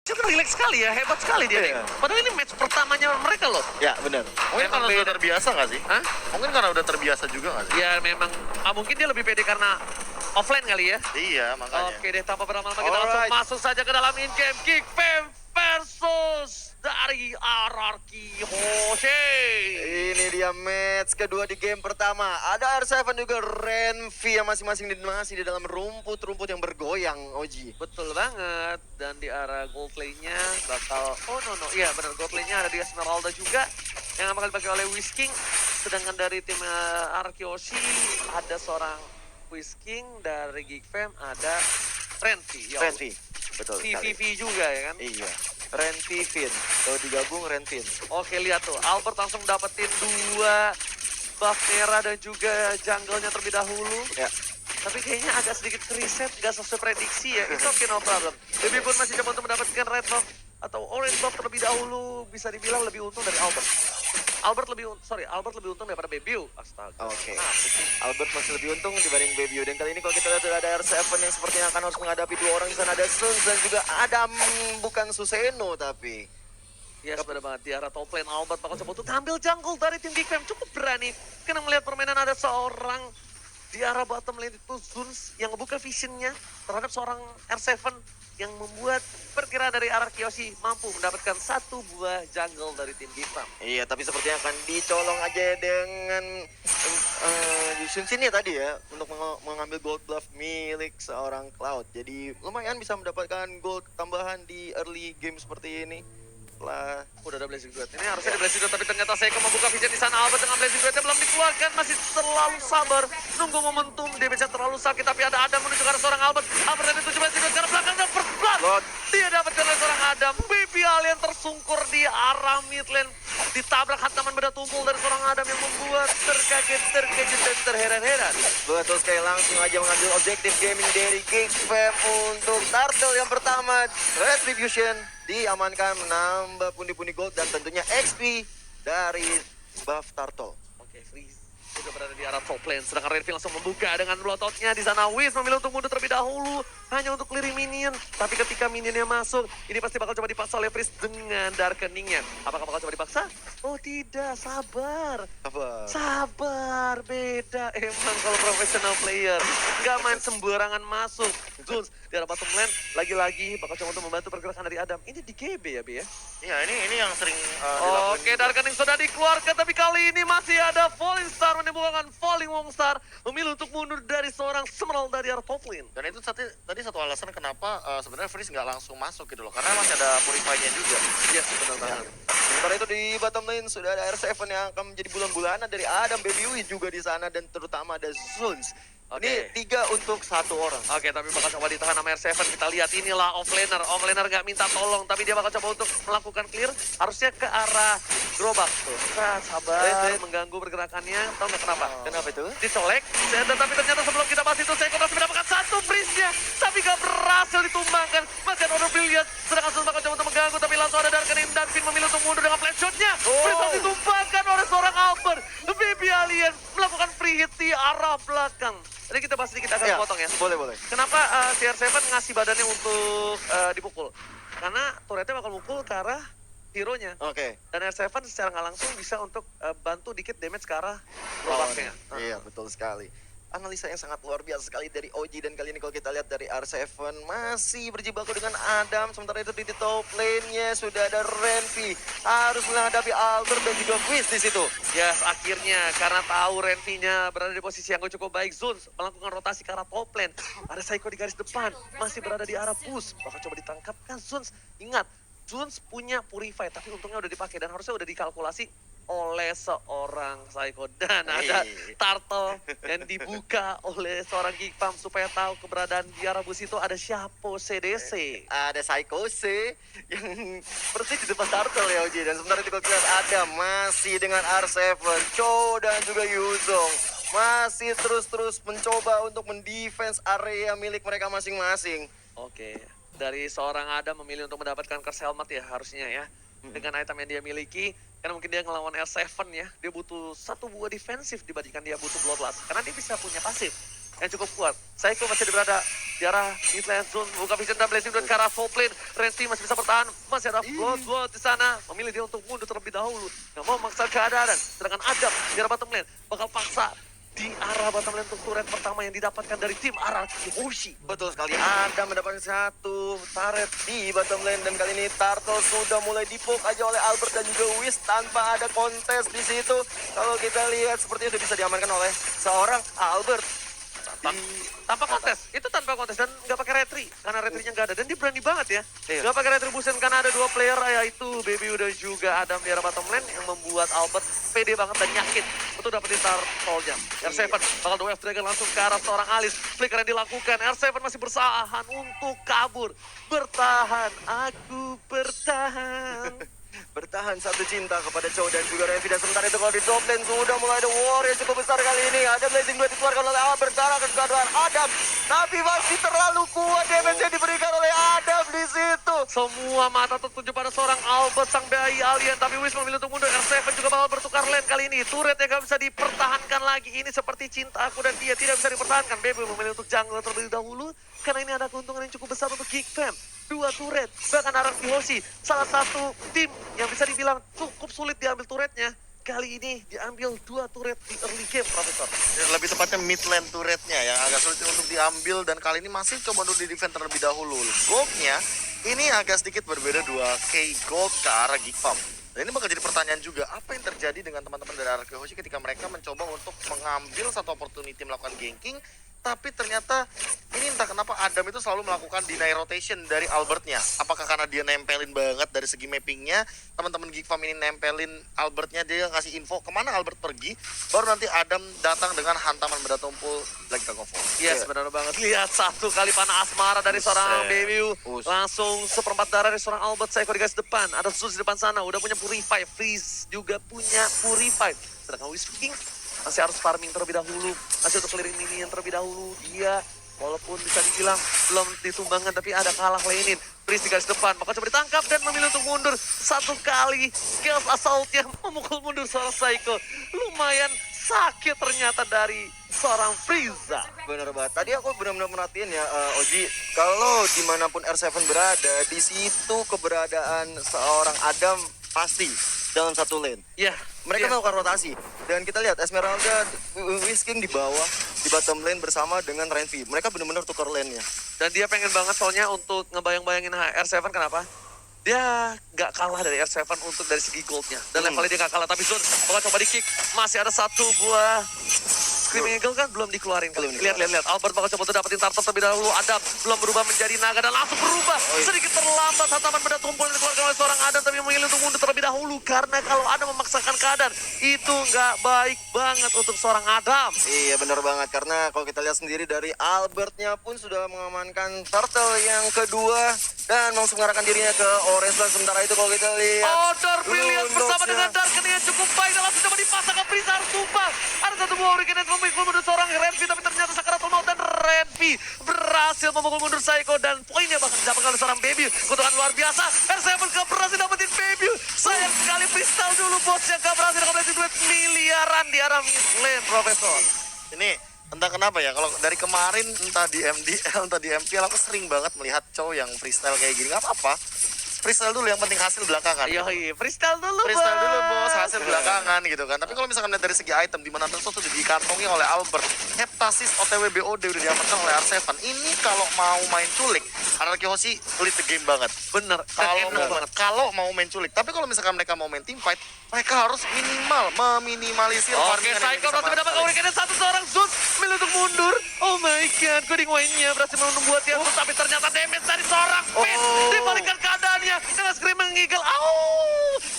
Itu relax sekali ya, hebat sekali dia nih. Iya. Padahal ini match pertamanya mereka loh. Ya benar. Mungkin Emang karena beda. udah terbiasa nggak sih? Hah? Mungkin karena udah terbiasa juga nggak sih? Ya memang, mungkin dia lebih pede karena offline kali ya. Iya makanya. Oke deh, tanpa berlama-lama kita langsung Alright. masuk saja ke dalam in-game Geek Fam versus dari RRQ Hoshe. Ini dia match kedua di game pertama. Ada R7 juga Renvi yang masing-masing masih di dalam rumput-rumput yang bergoyang, Oji. Betul banget. Dan di arah gold lane-nya bakal, iya benar, gold lane-nya ada di Esmeralda juga yang bakal dipakai oleh Whisking. Sedangkan dari tim Arkeoshi ada seorang Whisking, dari Geek Fam ada Renvi. Renvi, betul sekali. VVV juga ya kan? Iya, Renvi Fin. Kalau digabung Renvin. Oke, lihat tuh, Albert langsung dapetin 2 buff merah dan juga jungle-nya terlebih dahulu. Ya. Tapi kayaknya agak sedikit reset, gak sesuai prediksi ya. It's okay, no problem. Lebih pun masih coba untuk mendapatkan red buff atau orange buff terlebih dahulu. Bisa dibilang lebih untung dari Albert. Albert lebih untung daripada Bebiu. Astaga. Oke. Nah, Albert masih lebih untung dibanding Baby. Dan kali ini kalau kita lihat ada R7 yang sepertinya akan harus menghadapi 2 orang di sana. Ada Suns dan juga Adam, bukan Suseno tapi. yes, benar banget. Di arah top lane, Albert bakal coba untuk ambil jungle dari tim Geek Fam. Cukup berani. Karena melihat permainan ada seorang di arah bottom lane itu Zuns yang ngebuka visionnya terhadap seorang R7 yang membuat perkiraan dari arah Kiyoshi mampu mendapatkan 1 buah jungle dari tim Geek Fam. Iya, tapi sepertinya akan dicolong aja dengan Sunsin ya tadi ya untuk mengambil gold buff milik seorang Cloud. Jadi lumayan bisa mendapatkan gold tambahan di early game seperti ini. Lah, Udah ada Blazing Duet. Ini harusnya ada Blazing Duet, tapi ternyata Seiko membuka vision di sana. Albert dengan Blazing Duetnya belum dikeluarkan, masih terlalu sabar. Nunggu momentum, damage-nya terlalu sakit, tapi ada Adam menuju ke arah seorang Albert. Albert dan itu Blazing Duet karena belakang dan first blood. Lord. Dia dapatkan oleh seorang Adam. Baby Alien tersungkur di arah mid lane. Ditabrak hantaman beda tumpul dari seorang Adam yang membuat terkaget, terkejut, dan terheran-heran. betul sekali, langsung aja mengambil objektif gaming dari Geek Fam untuk turtle yang pertama. Retribution diamankan, menambah pundi-pundi gold dan tentunya XP dari buff turtle. Oke, Freeze juga berada di arah top lane. Sedangkan Renvi langsung membuka dengan blotoutnya di sana. Wiz memilih untuk mundur terlebih dahulu hanya untuk clearing minion. Tapi ketika minionnya masuk, ini pasti bakal coba dipaksa oleh Freeze dengan darkeningnya. Apakah bakal coba dipaksa? Oh tidak, sabar. Apa? Sabar, beda emang kalau professional player. Nggak main sembarangan masuk. Zuns di arah bottom lane, lagi-lagi bakal coba untuk membantu pergerakan dari Adam. Ini di GB ya, B ya? Iya, ini yang sering dilakukan. Oke, Darkening sudah dikeluarkan, tapi kali ini masih ada Falling Star menimbulkan Falling Wong Star memilih untuk mundur dari seorang Semerald dari arah top lane. Dan itu tadi satu alasan kenapa sebenarnya Freeze nggak langsung masuk gitu loh, karena masih ada Purify-nya juga. Yes, benar banget. Sementara itu di bottom lane sudah ada R7 yang akan menjadi bulan-bulanan dari Adam, Baby Ui juga di sana, dan terutama ada Zuns. Oke. Ini 3 untuk 1 orang. Oke, tapi bakal coba ditahan sama R7. Kita lihat inilah offlaner. Offlaner nggak minta tolong, tapi dia bakal coba untuk melakukan clear. Harusnya ke arah gerobak tuh. Nah, sabar, mengganggu pergerakannya. Tahu nggak kenapa? Kenapa itu? Dicolek, dan tapi ternyata sebelum kita bahas itu, Seiko masih mendapatkan 1 freeze-nya. Tapi gak berhasil ditumbangkan. Masih ada Honor Brilliant. Sedangkan Sun bakal coba untuk mengganggu, tapi langsung ada Darkening dan Finn memilih untuk mundur dengan flash shot-nya. Freeze masih ditumbangkan oleh seorang Albert. Baby Alien melakukan free hit di arah belakang. Jadi kita bahas sedikit agak potong ya. Boleh. Kenapa CR7 ngasih badannya untuk dipukul? Karena turretnya bakal mukul ke arah hero-nya. Oke. Dan R7 secara nggak langsung bisa untuk bantu dikit damage ke arah gerobaknya. Iya, betul sekali. Analisa yang sangat luar biasa sekali dari Oji, dan kali ini kalau kita lihat dari R7 masih berjibaku dengan Adam. Sementara itu di top lane-nya sudah ada Renvi, harus menghadapi Albert dan juga Fizz di situ. Yes, akhirnya karena tahu Renvi-nya berada di posisi yang cukup baik, Zuns melakukan rotasi ke arah top lane. Ada Seiko di garis depan, masih berada di arah push. Bakal coba ditangkap kan Zuns. Ingat, Zuns punya Purify, tapi untungnya udah dipakai dan harusnya udah dikalkulasi oleh seorang Seiko. Dan ada turtle yang dibuka oleh seorang Geek Fam supaya tahu keberadaan di arah bus itu ada siapa CDC. Ada Psycho C yang persis di depan turtle ya Oji. Dan sementara itu kalau kita lihat ada masih dengan R7, Cho dan juga Yuzong masih terus mencoba untuk mendefense area milik mereka masing-masing. Oke, dari seorang Adam memilih untuk mendapatkan curse helmet ya harusnya ya. Dengan item yang dia miliki, karena mungkin dia ngelawan R7 ya, dia butuh 1 buah defensif dibandingkan dia butuh bloodlust. Karena dia bisa punya pasif yang cukup kuat. Seiko masih berada di arah mid lane zone. Buka vision dan blazing ke arah top lane. Renzi masih bisa bertahan. Masih ada Blood di sana. Memilih dia untuk mundur terlebih dahulu. Nggak mau memaksa keadaan. Sedangkan Adam di arah bottom lane bakal paksa di arah bottom lane untuk turret pertama yang didapatkan dari tim Arakihoshi. Betul sekali, Adam mendapatkan satu turret di bottom lane dan kali ini Turtle sudah mulai dipuk aja oleh Albert dan juga Wiz tanpa ada kontes di situ. Kalau kita lihat sepertinya sudah bisa diamankan oleh seorang Albert. Tanpa kontes, itu tanpa kontes dan nggak pakai retri karena retrinya nggak ada dan dia berani banget ya. Iya. Nggak pakai retribution karena ada dua player yaitu Baby dan juga Adam di arah bottom lane yang membuat Albert pede banget dan yakin untuk dapetin turtle-nya. R7 bakal dua Dragon langsung ke arah seorang Alis. Flicker yang dilakukan, R7 masih berusaha untuk kabur. Bertahan, aku bertahan. Bertahan satu cinta kepada Chow dan juga Revi. Dan sementara itu kalau di top lane sudah mulai ada war yang cukup besar kali ini. Ada blazing 2 dikeluarkan oleh Albert. Darah ke keadaan Adam. Tapi masih terlalu kuat damage yang diberikan oleh Adam di situ. Semua mata tertuju pada seorang Albert sang bayi alien. Tapi Wiz memilih untuk mundur. R7 juga bakal bertukar lane kali ini. Turret yang gak bisa dipertahankan lagi. Ini seperti cinta aku dan dia tidak bisa dipertahankan. Baby memilih untuk jungle terlebih dahulu. Karena ini ada keuntungan yang cukup besar untuk Geek Fam. 2 turret, bahkan Arakihoshi, salah satu tim yang bisa dibilang cukup sulit diambil turretnya. Kali ini diambil 2 turret di early game, Profesor. Ya, lebih tepatnya mid lane turretnya yang agak sulit untuk diambil dan kali ini masih coba untuk di defend terlebih dahulu. Goldnya ini agak sedikit berbeda 2k gold ke arah Geek Farm. Dan ini bakal jadi pertanyaan juga, apa yang terjadi dengan teman-teman dari Arakihoshi ketika mereka mencoba untuk mengambil satu opportunity melakukan ganking, tapi ternyata ini entah kenapa Adam itu selalu melakukan deny rotation dari Albertnya. Apakah karena dia nempelin banget dari segi mappingnya, teman-teman Geek Farm ini nempelin Albertnya, dia ngasih info kemana Albert pergi, baru nanti Adam datang dengan hantaman benda tumpul lagi Tag of War. Yes, benar banget. Lihat satu kali panah asmara dari seorang Baby. Langsung seperempat darah dari seorang Albert. Psycho di garis depan. Ada Zeus di depan sana. Udah punya Purify. Freeze juga punya Purify. Sedangkan Wiz King masih harus farming terlebih dahulu. Masih untuk clearing minion terlebih dahulu. Dia walaupun bisa dibilang belum ditumbangkan tapi ada kalah lainin. Freeze di garis depan. Maka coba ditangkap dan memilih untuk mundur. Satu kali. Chaos Assault-nya memukul mundur seorang Psycho. Lumayan sakit ternyata dari seorang Frieza. Bener banget. Tadi aku benar-benar merhatiin ya, Oji. Kalau dimanapun R7 berada, di situ keberadaan seorang Adam pasti dalam satu lane. Ya, Mereka melakukan rotasi. Dan kita lihat Esmeralda, Wiz King di bawah, di bottom lane bersama dengan Renvi. Mereka benar-benar tukar lane-nya. dan dia pengen banget soalnya untuk ngebayang-bayangin R7 kenapa? Dia nggak kalah dari R7 untuk dari segi goldnya. Dan levelnya dia nggak kalah. Tapi Zon bakal coba di kick. Masih ada satu buah Screaming Eagle kan belum dikeluarin. Lihat. Albert bakal coba untuk dapetin Turtle terlebih dahulu. Adam belum berubah menjadi naga dan langsung berubah. Sedikit terlambat hantaman benda tumpul yang dikeluarkan oleh seorang Adam. Tapi memilih untuk mundur terlebih dahulu. Karena kalau Adam memaksakan keadaan, itu nggak baik banget untuk seorang Adam. Iya benar banget, karena kalau kita lihat sendiri dari Albertnya pun sudah mengamankan Turtle yang kedua. Dan langsung mengarahkan dirinya ke Orange Band. Sementara itu kalau kita lihat Order Brilliant bersama Lundoxnya. dengan Darken yang cukup baik dan langsung coba dipasang ke Frieza harus tumpah. Ada satu buah Hurricane yang memukul mundur seorang Renvi, tapi ternyata Sakaratul Maut dan Renvi berhasil memukul mundur Psycho dan poinnya bahkan didapatkan oleh seorang Baby. Kutukan luar biasa, R7 gak berhasil dapetin Baby. Sayang sekali Kristal dulu bosnya gak berhasil dapetin duit miliaran di arah mid lane, Profesor. Ini entah kenapa ya, kalau dari kemarin entah di MDL, entah di MPL aku sering banget melihat cowok yang freestyle kayak gini. Nggak apa-apa, freestyle dulu, yang penting hasil belakangan. Yoi, freestyle dulu Freestyle dulu bos, hasil belakangan gitu kan. Tapi kalau misalkan lihat dari segi item, di mana Turtle sudah dikantongi oleh Albert, Heptasis OTW BOD udah diamankan oleh R7. Ini kalau mau main culik, Arakihoshi lead the game banget. Bener, Kalau mau main culik. Tapi kalau misalkan mereka mau main team fight, mereka harus meminimalisir Oke, farmingan yang Psycho bisa berhasil mendapatkan Hurricane satu seorang Zeus milih untuk mundur. Oh my god, Coding Wayne-nya berhasil membuat dia Zeus, tapi ternyata damage dari seorang Finn dibalikan keadaannya dengan Screaming Eagle.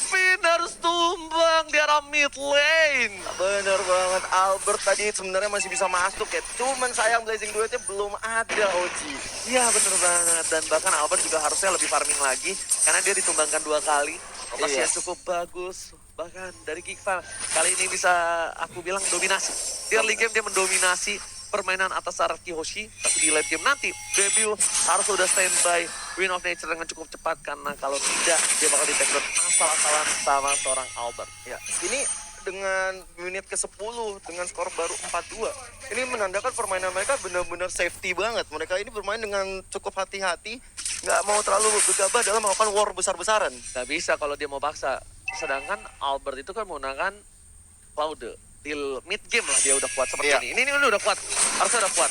Finn harus tumbang di arah mid lane. bener banget, Albert tadi sebenarnya masih bisa masuk ya. Cuman sayang Blazing Duetnya belum ada, Oji. Iya bener banget, dan bahkan Albert juga harusnya lebih farming lagi karena dia ditumbangkan 2 kali. Rotasi yang cukup bagus, bahkan dari Geek Farm kali ini bisa aku bilang dominasi. Di early game dia mendominasi permainan atas Arakihoshi, tapi di late game nanti Debut harus udah standby Win of Nature dengan cukup cepat karena kalau tidak dia bakal di take down asal-asalan sama seorang Albert. Ya, ini dengan menit ke-10 dengan skor baru 4-2. Ini menandakan permainan mereka benar-benar safety banget. Mereka ini bermain dengan cukup hati-hati, nggak mau terlalu gegabah dalam melakukan war besar-besaran. Nggak bisa kalau dia mau paksa. Sedangkan Albert itu kan menggunakan Cloud. Till mid game lah dia udah kuat seperti Iya. ini. Ini udah kuat. Harusnya udah kuat.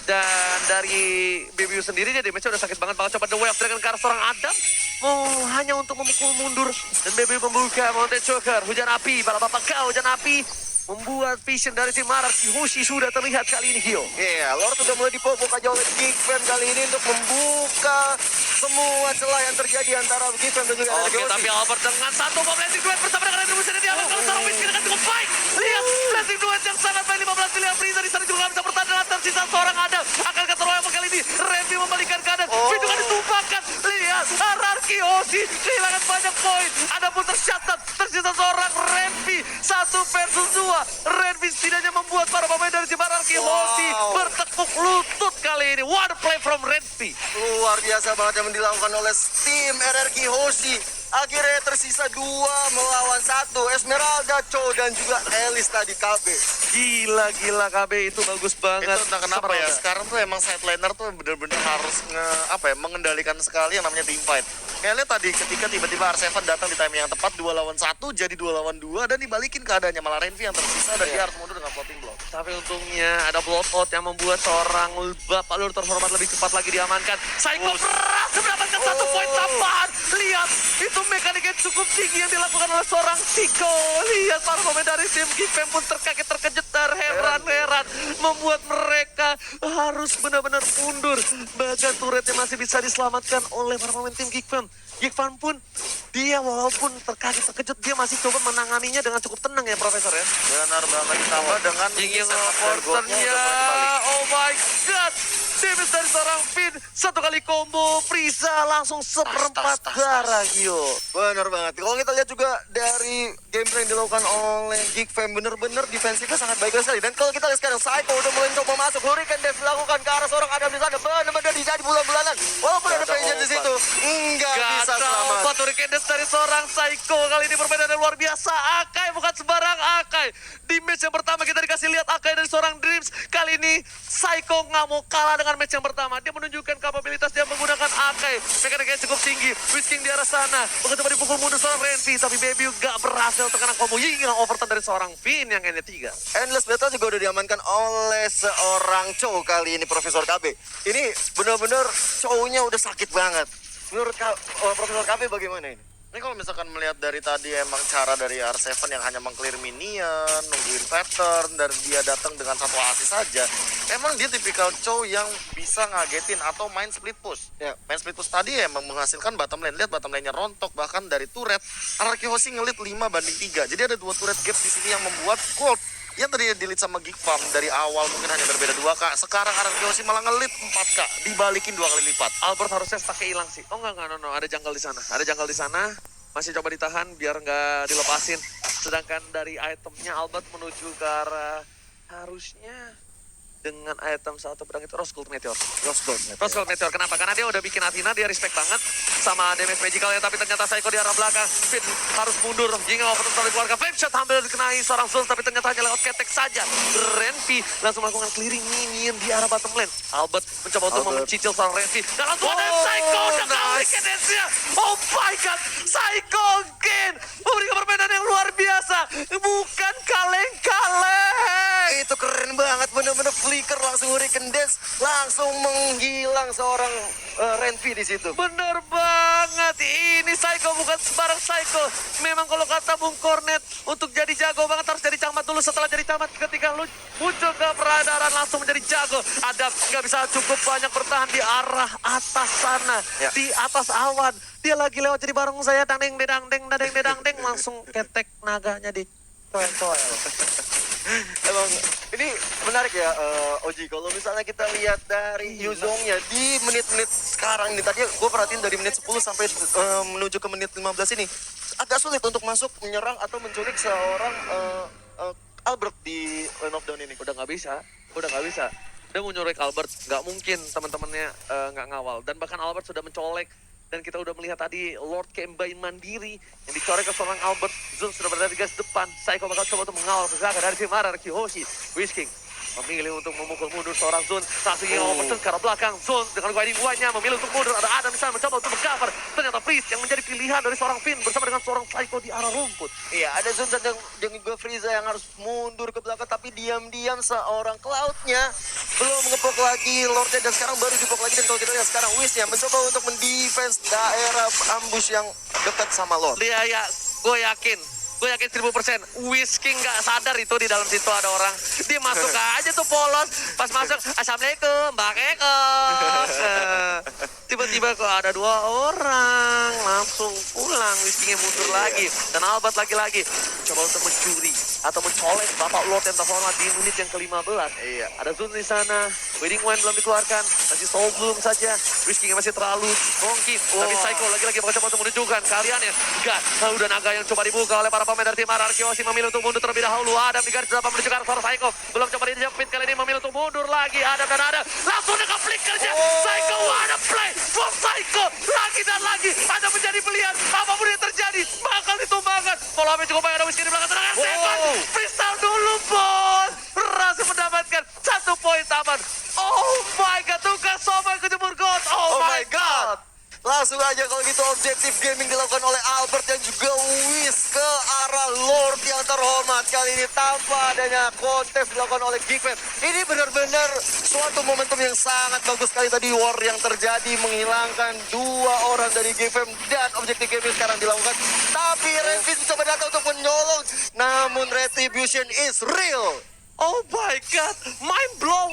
Dan dari BBU sendiri dia damage-nya udah sakit banget. Bakal coba The Way of Dragon ke arah seorang Adam. Mau hanya untuk memukul mundur. Dan BBU membuka Mountain Choker. Hujan api. Para bapak kau hujan api. Membuat vision dari tim Araki Hoshi sudah terlihat kali ini, Gio. Iya, Lord sudah mulai dipopok aja oleh Geek Fam kali ini untuk membuka semua celah yang terjadi antara Geek Fam dan juga Oke, Energy tapi Hoshi. Albert dengan satu blessing duet bersama dengan Retribution yang diambil kalau seorang Whisky dengan cukup baik. Lihat, blessing duet yang sangat baik 15 miliar Freezer di sana juga nggak bisa bertahan dan tersisa seorang Adam. Akan keteroyok kali ini, Rempi membalikan keadaan. Fit juga ditumpahkan. Lihat, Araki Hoshi kehilangan banyak poin. Ada pun tercatat, tersisa seorang Rempi. 1 versus 2. Rempi setidaknya membuat para pemain dari tim Araki Hoshi bertekuk lutut kali ini. What a play from Rempi. Luar biasa banget yang dilakukan oleh tim RRQ Hoshi. Akhirnya tersisa 2 melawan 1. Esmeralda, Cho, dan juga Elis tadi KB. Gila KB itu bagus banget. Itu entah kenapa ya, Seperti- sekarang tuh emang side laner tuh bener-bener harus mengendalikan sekali yang namanya team fight. Kayak lihat tadi ketika tiba-tiba R7 datang di timing yang tepat 2 lawan 1 jadi 2 lawan 2 dan dibalikin keadaannya malah Renvi yang tersisa dan dia harus mundur dengan floating block. Tapi untungnya ada blowout yang membuat seorang bapak lur terhormat lebih cepat lagi diamankan. Psycho berhasil mendapatkan 1 poin tambahan. Lihat, itu mekaniknya cukup tinggi yang dilakukan oleh seorang Psycho. Lihat para pemain dari tim Geekfam pun terkaget-terkejut terheran-heran. Membuat mereka harus benar-benar mundur. Bahkan turretnya masih bisa diselamatkan oleh para pemain tim Geekfam. Geekfam pun dia walaupun terkaget-terkejut dia masih coba menanganinya dengan cukup tenang ya Profesor ya. Benar banget ditambah dengan Yang sepak porternya, udah mulai kebalik. oh my god, damage dari seorang Finn, 1 kali combo, Frieza langsung seperempat tas. darah, Gio. Benar banget. Kalau kita lihat juga dari gameplay yang dilakukan oleh Geek Fam bener-bener defensifnya sangat baik sekali. Dan kalau kita lihat sekarang Psycho udah mulai coba masuk, Hurricane Death dilakukan ke arah seorang Adam di sana. Benar-benar dijadi bulan-bulanan. Walaupun Gak ada ada Vengeance di obat. situ, nggak bisa selamat. Obat Hurricane Death dari seorang Psycho. Kali ini permainan yang luar biasa. Akai bukan sembarang Akai. Di match yang pertama kita dikasih lihat Akai dari seorang Dreams. Kali ini Psycho nggak mau kalah dengan match yang pertama. Dia menunjukkan kapabilitas dia menggunakan Akai. Mekaniknya cukup tinggi. Whisking di arah sana. Begitu dipukul mundur seorang Renvi. Tapi Baby nggak berhasil terkena combo. Hingga overturn dari seorang Finn yang N3. Endless Battle juga udah diamankan oleh seorang Chow kali ini, Profesor KB. Ini benar-benar Chow-nya udah sakit banget. Menurut Profesor KB bagaimana ini? Ini kalau misalkan melihat dari tadi emang cara dari R7 yang hanya meng-clear minion, nungguin pattern, dan dia datang dengan satu asis saja. Emang dia tipikal Chow yang bisa ngagetin atau main split push. Ya. Main split push tadi emang menghasilkan bottom lane. Lihat bottom lane-nya rontok, bahkan dari turret. Araki Hoshi ngelit 5-3. Jadi ada 2 turret gap di sini yang membuat Cold yang tadinya di-lead sama Geek Farm dari awal mungkin hanya berbeda 2K. Sekarang Araki Hoshi malah ngelit 4K. Dibalikin 2 kali lipat. Albert harusnya stuck-nya hilang sih. Oh enggak, no. Ada jungle di sana. Ada jungle di sana. Masih coba ditahan biar nggak dilepasin. Sedangkan dari itemnya Albert menuju ke arah harusnya dengan item satu pedang itu Rose Gold Meteor. Rose Gold Meteor. Kenapa? Karena dia udah bikin Athena, dia respect banget sama damage magical ya. Tapi ternyata Psycho di arah belakang. Fit harus mundur. Jingga overturn dari keluarga. Flame shot hampir dikenai seorang Zulz. Tapi ternyata hanya lewat ketek saja. Renvi langsung melakukan clearing minion di arah bottom lane. Albert mencoba untuk mencicil seorang Renvi. Dan langsung ada Psycho. nice. Cadence-nya. Oh my god. Psycho again. Memberikan permainan yang luar biasa. Bukan kaleng-kaleng. Itu keren banget, bener-bener flicker langsung Hurricane Dance, langsung menghilang seorang Renvi di situ. Bener banget, ini Psycho bukan sembarang Psycho. Memang kalau kata Bung Kornet, untuk jadi jago banget harus jadi camat dulu. Setelah jadi camat, ketika lu muncul ke peredaran langsung menjadi jago. Ada nggak bisa cukup banyak bertahan di arah atas sana, Ya. di atas awan. Dia lagi lewat jadi bareng saya, dang dedang deng, langsung ketek naganya di coel. Emang ini menarik ya, Oji. Kalau misalnya kita lihat dari Yuzongnya di menit-menit sekarang ini, tadi gue perhatiin dari menit 10 sampai menuju ke menit 15 ini, agak sulit untuk masuk menyerang atau menculik seorang Albert di Lane of Dawn ini. Udah nggak bisa. Dia mau nyurik Albert, nggak mungkin teman-temannya nggak ngawal. Dan bahkan Albert sudah mencolek Dan kita udah melihat tadi Lord campaign mandiri yang dicorek ke seorang Albert. Zun sudah berada di garis depan. Saiko bakal coba untuk mengawal pergerakan dari tim Araki Hoshi. Whisking memilih untuk memukul mundur seorang Zun. Langsung ingin overturn ke arah belakang. Zun dengan guiding one-nya memilih untuk mundur. Ada Adam di sana mencoba untuk mengcover. Ternyata Priest yang menjadi pilihan dari seorang Finn bersama dengan seorang Saiko di arah rumput. Iya, ada Zun dan juga Frieza yang harus mundur ke belakang, tapi diam-diam seorang Cloud-nya belum ngepok lagi Lord-nya, dan sekarang baru dipok lagi. Dan kalau kita lihat sekarang Wish-nya mencoba untuk mendefense daerah ambush yang dekat sama Lord. Dia ya, gue yakin 1000% Whisking nggak sadar itu di dalam situ ada orang. Dia masuk aja tuh polos. Pas masuk, assalamualaikum, Mbak Eko. Tiba-tiba kok ada 2 orang langsung pulang. Whiskingnya mundur lagi. Dan Albert lagi-lagi coba untuk mencuri atau mencolek Bapak Lord yang terhormat di unit yang ke-15. Iya. Ada Zun di sana. Wedding Wine belum dikeluarkan. Masih Soul Bloom saja. Whiskingnya masih terlalu wonky. Tapi Psycho lagi-lagi bakal coba untuk menunjukkan kalian ya. Enggak. Nah, udah naga yang coba dibuka oleh para pemain dari tim Araki Hoshi memilih untuk mundur terlebih dahulu. Adam di garis depan menuju ke arah seorang Psycho. Belum coba dijepit kali ini memilih untuk mundur lagi. Adam dan Adam langsung dengan flickernya. Psycho, what a play from Psycho. Lagi dan lagi. Ada menjadi pilihan. Apapun yang terjadi bakal ditumbangkan. Follow up cukup baik. Ada Whiskey di belakang. Tendangan Seven. Freestyle dulu, bos. Berhasil mendapatkan 1 poin taman. Oh my god. Tugas Somai kejemur God. Oh my god. Langsung aja kalau gitu objektif gaming dilakukan oleh Albert dan juga Wish ke arah Lord yang terhormat. Kali ini tanpa adanya kontes dilakukan oleh Geekfam. Ini benar-benar suatu momentum yang sangat bagus sekali tadi. War yang terjadi menghilangkan 2 orang dari Geekfam dan objektif gaming sekarang dilakukan. Tapi Renfield coba datang untuk menyolong. Namun retribution is real. Oh my god, mind blown.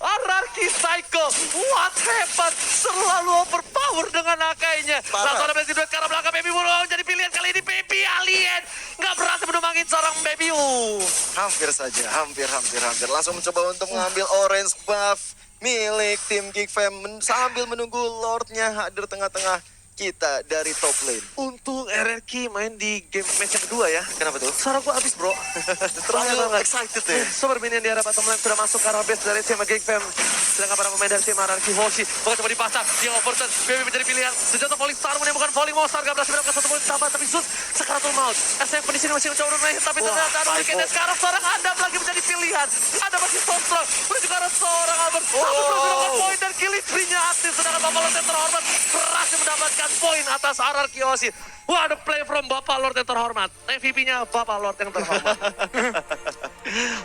Araki Psycho, what happened? Selalu overpower dengan nakainya. Parah. Langsung ada Blazing Duet ke arah belakang. Baby Wu jadi pilihan kali ini. Baby Alien nggak berhasil menumangin seorang Baby Wu. Hampir saja, hampir. Langsung mencoba untuk mengambil orange buff milik tim Geekfam sambil menunggu Lordnya hadir tengah-tengah kita dari top lane. Untuk RRQ main di game match yang kedua ya. Kenapa tuh? Suara gua habis bro. Terlalu excited ya? Super minion di arah bottom lane sudah masuk ke arah base dari tim Geekfam. Sedangkan para pemain dari tim Araki Hoshi bakal coba dipasang. Dia overturn. Baby menjadi pilihan. Senjata Falling Star menemukan Falling Monster. Gak berhasil mendapatkan 1 poin tambah. Tapi Zeus Sakaratul Maut. SF di sini masih mencoba naik. Tapi ternyata ada weekend. Dan sekarang seorang Adam lagi menjadi pilihan. Ada masih so strong. Menuju ke arah seorang Albert. Satu mendapatkan poin dan kill nya aktif. Sedangkan Bapak Lord yang terhormat berhasil mendapatkan poin atas Araki Hoshi. Wah, ada play from Bapak Lord yang terhormat. MVP-nya Bapak Lord yang terhormat.